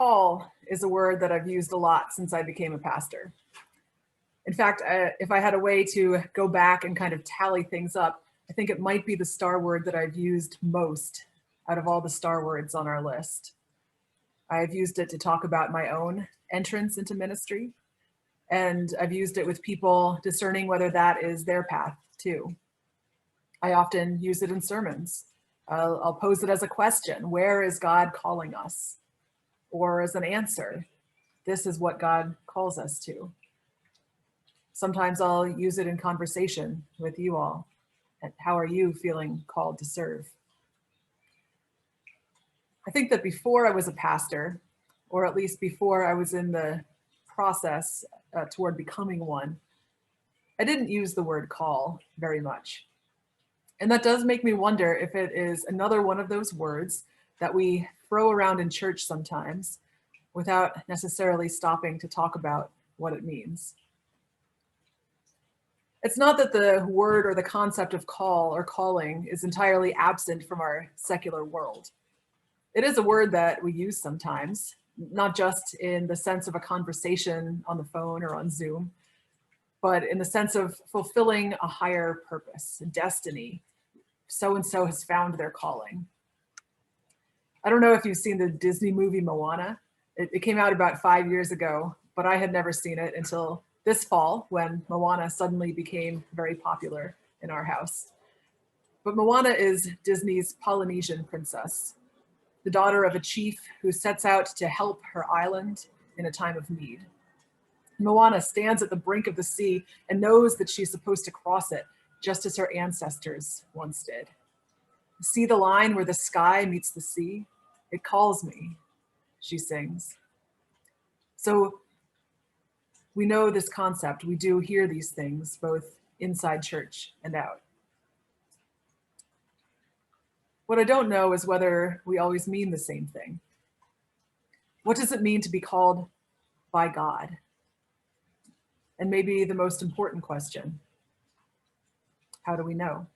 Call is a word that I've used a lot since I became a pastor. In fact, if I had a way to go back and kind of tally things up, I think it might be the star word that I've used most out of all the star words on our list. I've used it to talk about my own entrance into ministry, and I've used it with people discerning whether that is their path too. I often use it in sermons. I'll pose it as a question: where is God calling us? Or as an answer: this is what God calls us to. Sometimes I'll use it in conversation with you all. And how are you feeling called to serve? I think that before I was a pastor, or at least before I was in the process toward becoming one, I didn't use the word call very much. And that does make me wonder if it is another one of those words that we throw around in church sometimes without necessarily stopping to talk about what it means. It's not that the word or the concept of call or calling is entirely absent from our secular world. It is a word that we use sometimes, not just in the sense of a conversation on the phone or on Zoom, but in the sense of fulfilling a higher purpose, destiny. So-and-so has found their calling. I don't know if you've seen the Disney movie Moana. It came out about 5 years ago, but I had never seen it until this fall when Moana suddenly became very popular in our house. But Moana is Disney's Polynesian princess, the daughter of a chief who sets out to help her island in a time of need. Moana stands at the brink of the sea and knows that she's supposed to cross it, just as her ancestors once did. See the line where the sky meets the sea? It calls me, she sings. So we know this concept. We do hear these things, both inside church and out. What I don't know is whether we always mean the same thing. What does it mean to be called by God? And maybe the most important question: how do we know?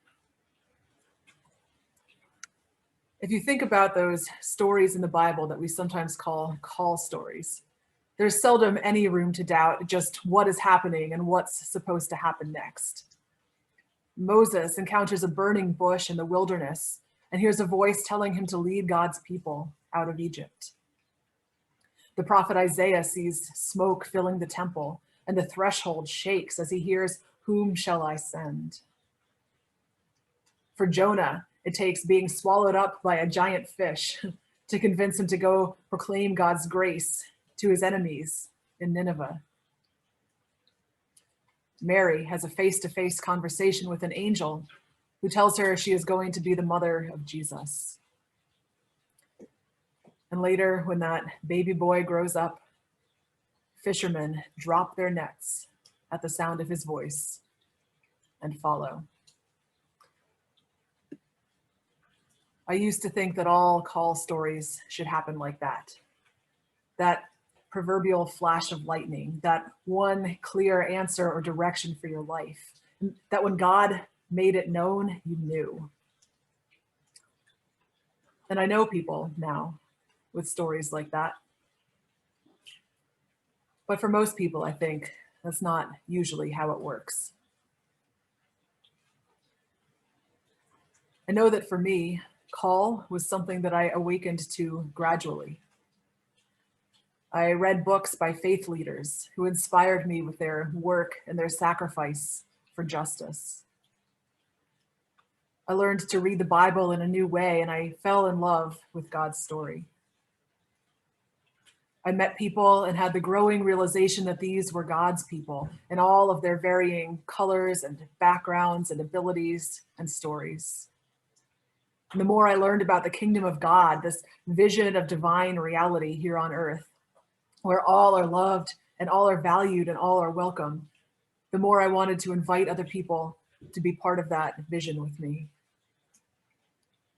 If you think about those stories in the Bible that we sometimes call stories, there's seldom any room to doubt just what is happening and what's supposed to happen next. Moses encounters a burning bush in the wilderness and hears a voice telling him to lead God's people out of Egypt. The prophet Isaiah sees smoke filling the temple, and the threshold shakes as he hears, "Whom shall I send?" For Jonah, it takes being swallowed up by a giant fish to convince him to go proclaim God's grace to his enemies in Nineveh. Mary has a face-to-face conversation with an angel who tells her she is going to be the mother of Jesus. And later, when that baby boy grows up, fishermen drop their nets at the sound of his voice and follow. I used to think that all call stories should happen like that. That proverbial flash of lightning, that one clear answer or direction for your life, that when God made it known, you knew. And I know people now with stories like that. But for most people, I think that's not usually how it works. I know that for me, call was something that I awakened to gradually. I read books by faith leaders who inspired me with their work and their sacrifice for justice. I learned to read the Bible in a new way, and I fell in love with God's story. I met people and had the growing realization that these were God's people in all of their varying colors and backgrounds and abilities and stories. And the more I learned about the kingdom of God, this vision of divine reality here on earth, where all are loved and all are valued and all are welcome, the more I wanted to invite other people to be part of that vision with me.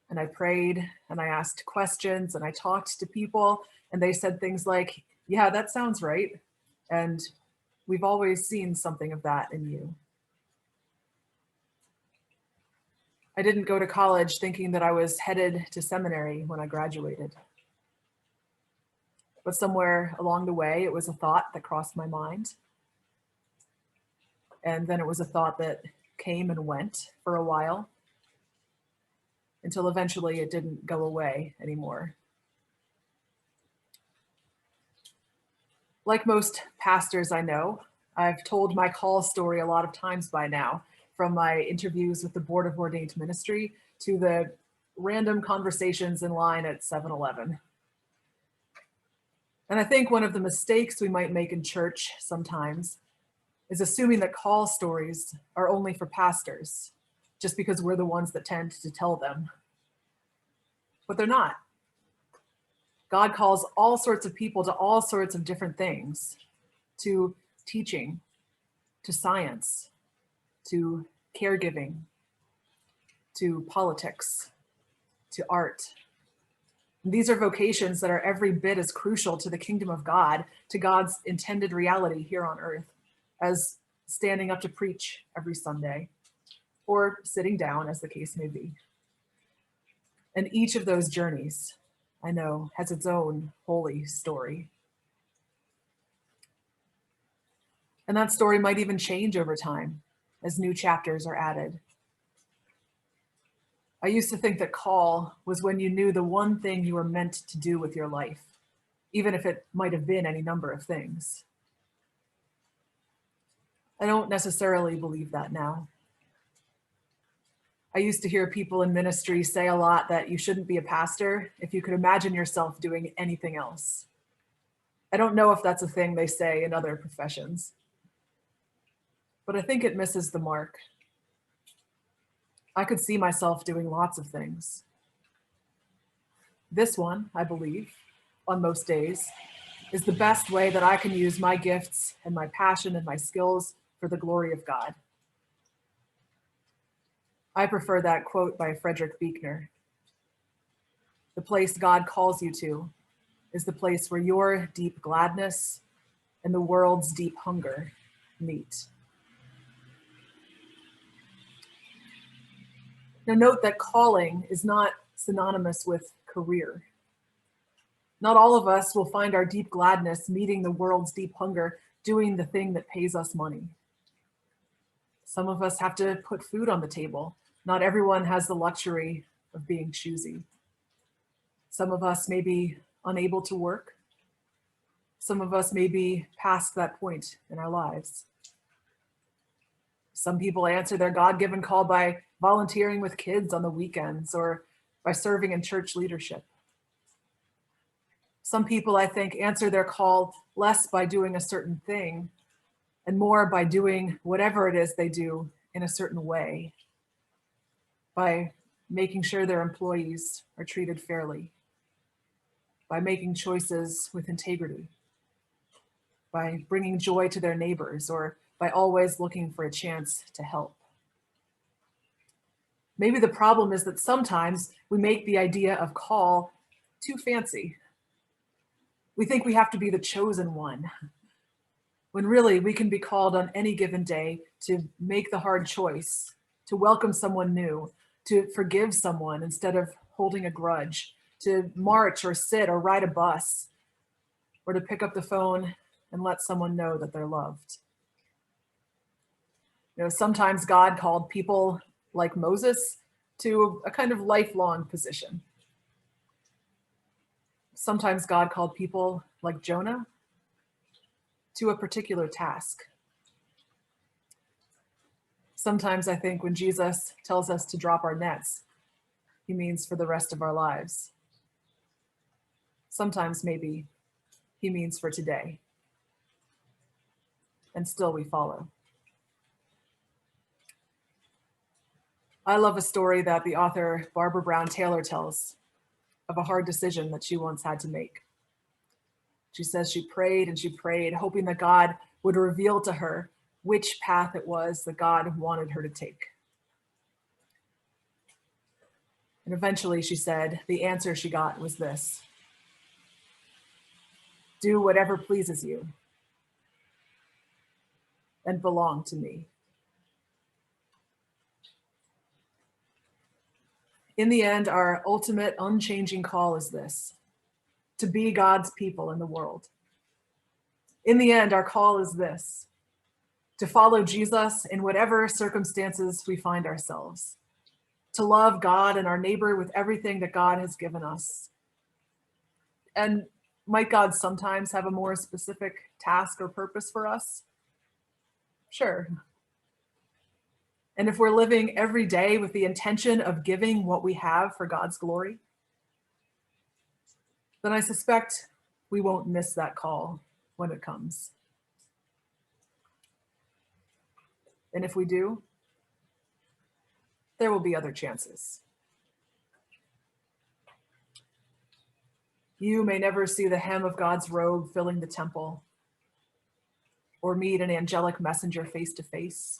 And I prayed and I asked questions and I talked to people, and they said things like, "Yeah, that sounds right. And we've always seen something of that in you." I didn't go to college thinking that I was headed to seminary when I graduated. But somewhere along the way, it was a thought that crossed my mind. And then it was a thought that came and went for a while until eventually it didn't go away anymore. Like most pastors I know, I've told my call story a lot of times by now, from my interviews with the Board of Ordained Ministry to the random conversations in line at 7-Eleven. And I think one of the mistakes we might make in church sometimes is assuming that call stories are only for pastors, just because we're the ones that tend to tell them. But they're not. God calls all sorts of people to all sorts of different things, to teaching, to science, to caregiving, to politics, to art. And these are vocations that are every bit as crucial to the kingdom of God, to God's intended reality here on earth, as standing up to preach every Sunday, or sitting down, as the case may be. And each of those journeys, I know, has its own holy story. And that story might even change over time as new chapters are added. I used to think that call was when you knew the one thing you were meant to do with your life, even if it might have been any number of things. I don't necessarily believe that now. I used to hear people in ministry say a lot that you shouldn't be a pastor if you could imagine yourself doing anything else. I don't know if that's a thing they say in other professions, but I think it misses the mark. I could see myself doing lots of things. This one, I believe, on most days, is the best way that I can use my gifts and my passion and my skills for the glory of God. I prefer that quote by Frederick Buechner. The place God calls you to is the place where your deep gladness and the world's deep hunger meet. Now note that calling is not synonymous with career. Not all of us will find our deep gladness meeting the world's deep hunger, doing the thing that pays us money. Some of us have to put food on the table. Not everyone has the luxury of being choosy. Some of us may be unable to work. Some of us may be past that point in our lives. Some people answer their God-given call by volunteering with kids on the weekends or by serving in church leadership. Some people, I think, answer their call less by doing a certain thing and more by doing whatever it is they do in a certain way, by making sure their employees are treated fairly, by making choices with integrity, by bringing joy to their neighbors, or by always looking for a chance to help. Maybe the problem is that sometimes we make the idea of call too fancy. We think we have to be the chosen one, when really we can be called on any given day to make the hard choice, to welcome someone new, to forgive someone instead of holding a grudge, to march or sit or ride a bus, or to pick up the phone and let someone know that they're loved. You know, sometimes God called people like Moses to a kind of lifelong position. Sometimes God called people like Jonah to a particular task. Sometimes I think when Jesus tells us to drop our nets, he means for the rest of our lives. Sometimes maybe he means for today. And still we follow. I love a story that the author Barbara Brown Taylor tells of a hard decision that she once had to make. She says she prayed and she prayed, hoping that God would reveal to her which path it was that God wanted her to take. And eventually, she said, the answer she got was this: do whatever pleases you and belong to me. In the end, our ultimate unchanging call is this: to be God's people in the world. In the end, our call is this: to follow Jesus in whatever circumstances we find ourselves, to love God and our neighbor with everything that God has given us. And might God sometimes have a more specific task or purpose for us? Sure. And if we're living every day with the intention of giving what we have for God's glory, then I suspect we won't miss that call when it comes. And if we do, there will be other chances. You may never see the hem of God's robe filling the temple, or meet an angelic messenger face to face,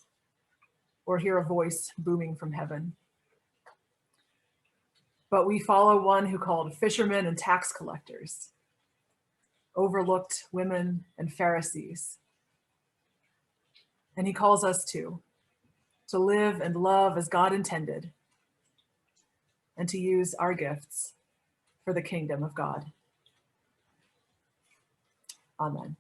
or hear a voice booming from heaven. But we follow one who called fishermen and tax collectors, overlooked women and Pharisees. And he calls us to live and love as God intended, and to use our gifts for the kingdom of God. Amen.